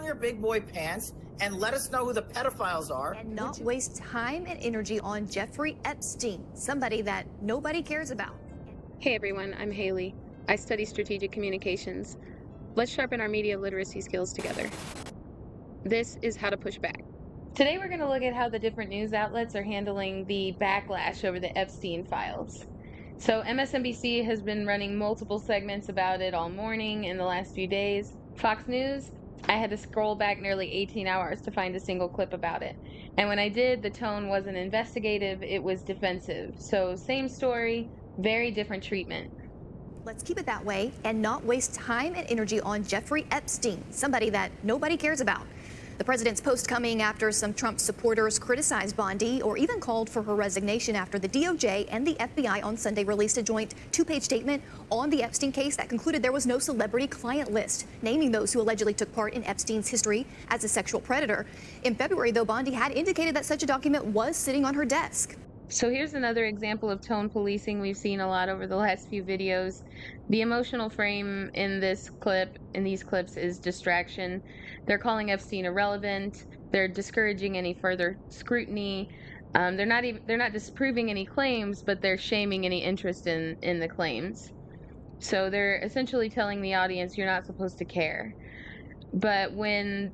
your big boy pants and let us know who the pedophiles are. And not waste time and energy on Jeffrey Epstein, somebody that nobody cares about. Hey everyone, I'm Haley. I study strategic communications. Let's sharpen our media literacy skills together. This is how to push back. Today we're going to look at how the different news outlets are handling the backlash over the Epstein files. So MSNBC has been running multiple segments about it all morning in the last few days. Fox News, I had to scroll back nearly 18 hours to find a single clip about it. And when I did, the tone wasn't investigative, it was defensive. So same story, very different treatment. Let's keep it that way and not waste time and energy on Jeffrey Epstein, somebody that nobody cares about. The president's post coming after some Trump supporters criticized Bondi or even called for her resignation after the DOJ and the FBI on Sunday released a joint two-page statement on the Epstein case that concluded there was no celebrity client list, naming those who allegedly took part in Epstein's history as a sexual predator. In February, though, Bondi had indicated that such a document was sitting on her desk. So here's another example of tone policing we've seen a lot over the last few videos. The emotional frame in this clip, in these clips, is distraction. They're calling Epstein irrelevant. They're discouraging any further scrutiny. They're not disproving any claims, but they're shaming any interest in the claims. So they're essentially telling the audience you're not supposed to care. But when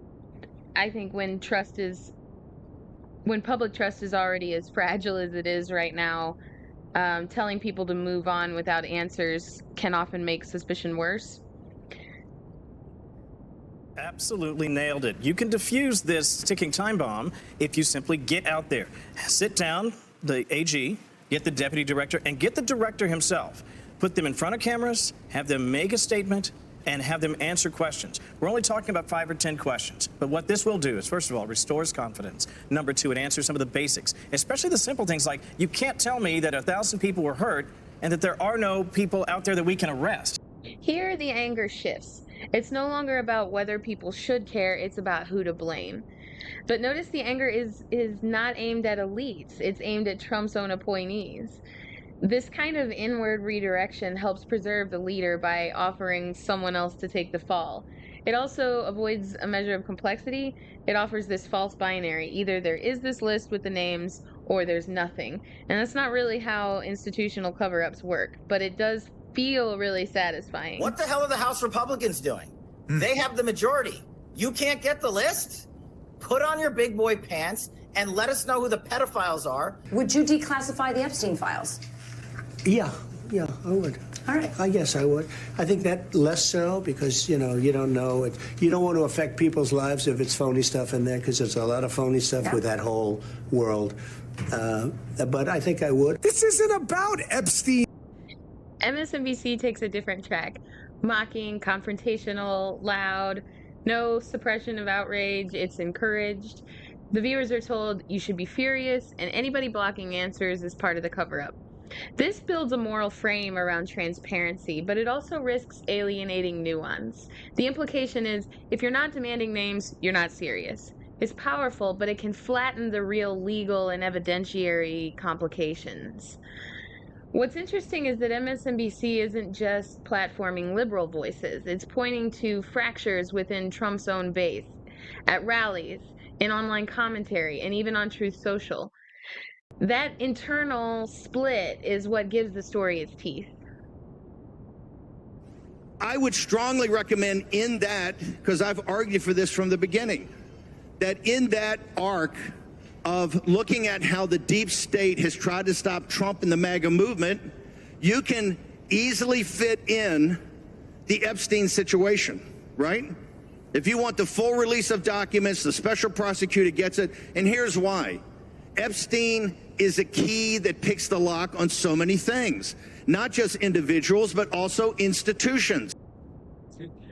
public trust is already as fragile as it is right now, telling people to move on without answers can often make suspicion worse. Absolutely nailed it. You can defuse this ticking time bomb if you simply get out there. Sit down, the AG, get the deputy director, and get the director himself. Put them in front of cameras, have them make a statement, and have them answer questions. We're only talking about 5 or 10 questions. But what this will do is, first of all, restores confidence. Number 2, it answers some of the basics, especially the simple things like, you can't tell me that 1,000 people were hurt and that there are no people out there that we can arrest. Here, the anger shifts. It's no longer about whether people should care, it's about who to blame. But notice the anger is not aimed at elites, it's aimed at Trump's own appointees. This kind of inward redirection helps preserve the leader by offering someone else to take the fall. It also avoids a measure of complexity. It offers this false binary. Either there is this list with the names or there's nothing. And that's not really how institutional cover-ups work, but it does feel really satisfying. What the hell are the House Republicans doing? They have the majority. You can't get the list? Put on your big boy pants and let us know who the pedophiles are. Would you declassify the Epstein files? Yeah, I would. All right. I guess I would. I think that less so because, you don't know. You don't want to affect people's lives if it's phony stuff in there because there's a lot of phony stuff with that whole world. But I think I would. This isn't about Epstein. MSNBC takes a different track. Mocking, confrontational, loud, no suppression of outrage, it's encouraged. The viewers are told you should be furious, and anybody blocking answers is part of the cover-up. This builds a moral frame around transparency, but it also risks alienating nuance. The implication is, if you're not demanding names, you're not serious. It's powerful, but it can flatten the real legal and evidentiary complications. What's interesting is that MSNBC isn't just platforming liberal voices. It's pointing to fractures within Trump's own base, at rallies, in online commentary, and even on Truth Social. That internal split is what gives the story its teeth. I would strongly recommend in that, because I've argued for this from the beginning, that in that arc of looking at how the deep state has tried to stop Trump and the MAGA movement, you can easily fit in the Epstein situation, right? If you want the full release of documents, the special prosecutor gets it, and here's why. Epstein is a key that picks the lock on so many things, not just individuals, but also institutions.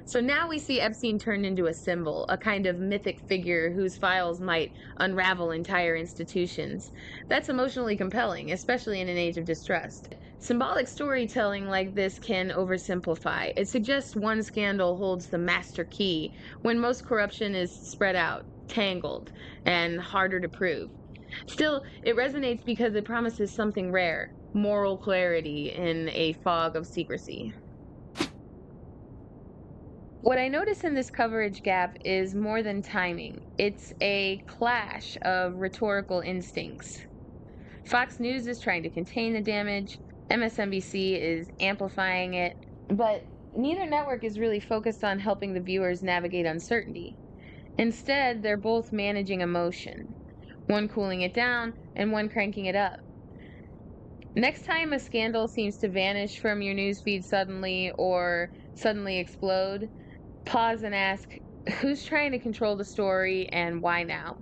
So now we see Epstein turned into a symbol, a kind of mythic figure whose files might unravel entire institutions. That's emotionally compelling, especially in an age of distrust. Symbolic storytelling like this can oversimplify. It suggests one scandal holds the master key, when most corruption is spread out, tangled, and harder to prove. Still, it resonates because it promises something rare, moral clarity in a fog of secrecy. What I notice in this coverage gap is more than timing. It's a clash of rhetorical instincts. Fox News is trying to contain the damage, MSNBC is amplifying it, but neither network is really focused on helping the viewers navigate uncertainty. Instead, they're both managing emotion, one cooling it down and one cranking it up. Next time a scandal seems to vanish from your newsfeed suddenly or suddenly explode, pause and ask, who's trying to control the story and why now?